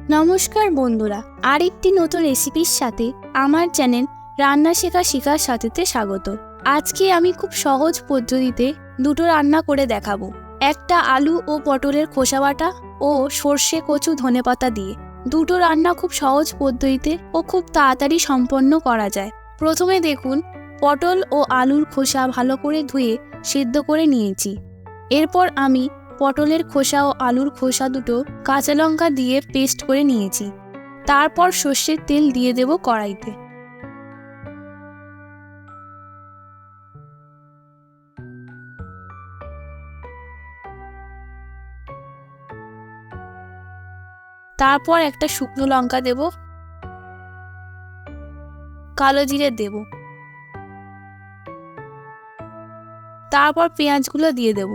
নমস্কার বন্ধুরা, আরেকটি নতুন রেসিপির সাথে আমার চ্যানেল রান্না শেখার সাথেতে স্বাগত। আজকে আমি খুব সহজ পদ্ধতিতে দুটো রান্না করে দেখাবো। একটা আলু ও পটলের খোসা বাটা ও সর্ষে কচু ধনেপাতা দিয়ে। দুটো রান্না খুব সহজ পদ্ধতিতে ও খুব তাড়াতাড়ি সম্পন্ন করা যায়। প্রথমে দেখুন, পটল ও আলুর খোসা ভালো করে ধুয়ে সিদ্ধ করে নিয়েছি। এরপর আমি পটলের খোসা ও আলুর খোসা দুটো কাঁচা লঙ্কা দিয়ে পেস্ট করে নিয়েছি। তারপর সর্ষের তেল দিয়ে দেব কড়াইতে। তারপর একটা শুকনো লঙ্কা দেব, কালো জিরে দেব, তারপর পেঁয়াজগুলো দিয়ে দেব।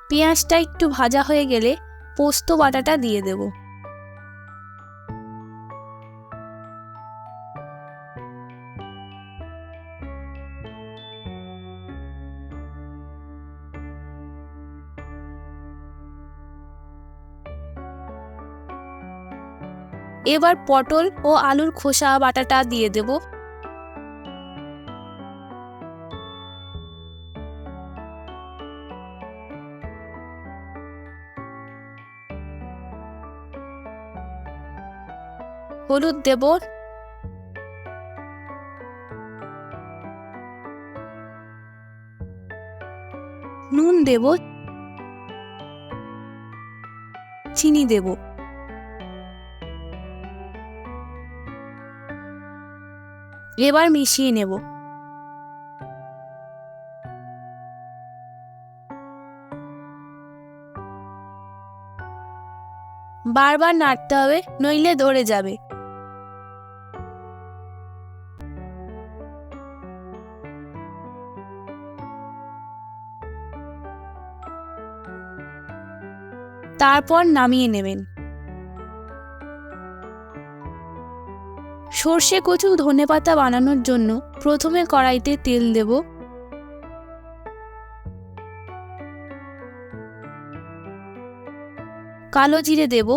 পেঁয়াজটা একটু ভাজা হয়ে গেলে পোস্ত বাটাটা দিয়ে দেব। এবার পটল ও আলুর খোসা বাটাটা দিয়ে দেব। হলুদ দেব, নুন দেব, চিনি দেব। এবার মিশিয়ে নেব। বারবার নাড়তে হবে, নইলে ধরে যাবে। তারপর নামিয়ে নেবেন। সর্ষে কচু ধনেপাতা বানানোর জন্য প্রথমে কড়াইতে তেল দেব। কালো জিরে দেব,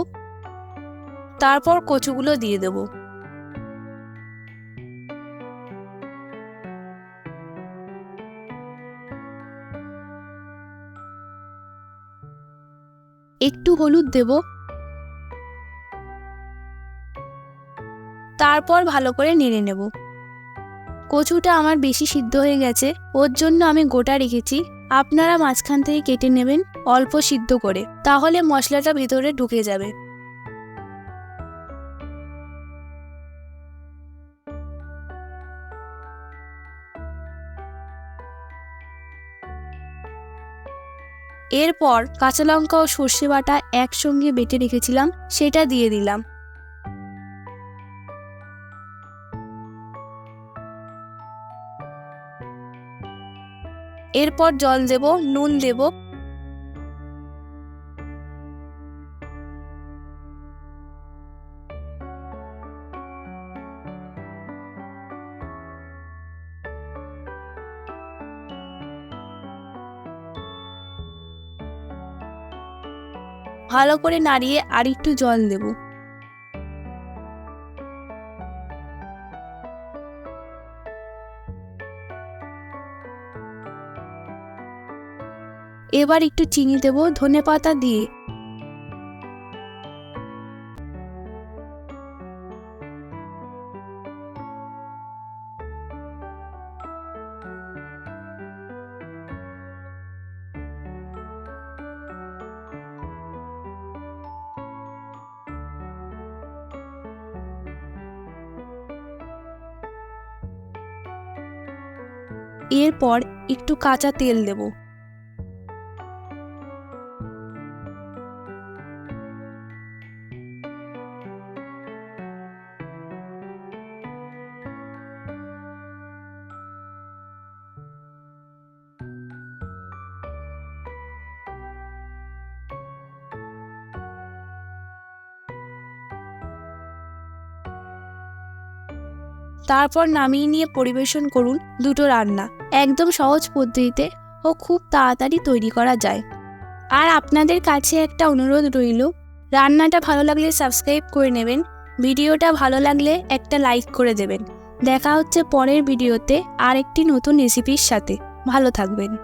তারপর কচুগুলো দিয়ে দেব। একটু হলুদ দেব, তারপর ভালো করে নেড়ে নেব। কচুটা আমার বেশি সিদ্ধ হয়ে গেছে, ওর জন্য আমি গোটা রেখেছি। আপনারা মাঝখান থেকে কেটে নেবেন অল্প সিদ্ধ করে, তাহলে মশলাটা ভেতরে ঢুকে যাবে। এরপর কাঁচা লঙ্কা ও সর্ষে বাটা একসঙ্গে বেটে রেখেছিলাম, সেটা দিয়ে দিলাম। এরপর জল দেব, নুন দেব, ভালো করে নাড়িয়ে আর একটু জল দেব। এবার একটু চিনি দেব ধনেপাতা দিয়ে। এরপর একটু কাঁচা তেল দেব। তারপর নামিয়ে নিয়ে পরিবেশন করুন দুটো রান্না। একদম সহজ পদ্ধতিতে ও খুব তাড়াতাড়ি তৈরি করা যায়। আর আপনাদের কাছে একটা অনুরোধ রইল, রান্নাটা ভালো লাগলে সাবস্ক্রাইব করে নেবেন, ভিডিওটা ভালো লাগলে একটা লাইক করে দেবেন। দেখা হচ্ছে পরের ভিডিওতে আর একটি নতুন রেসিপির সাথে। ভালো থাকবেন।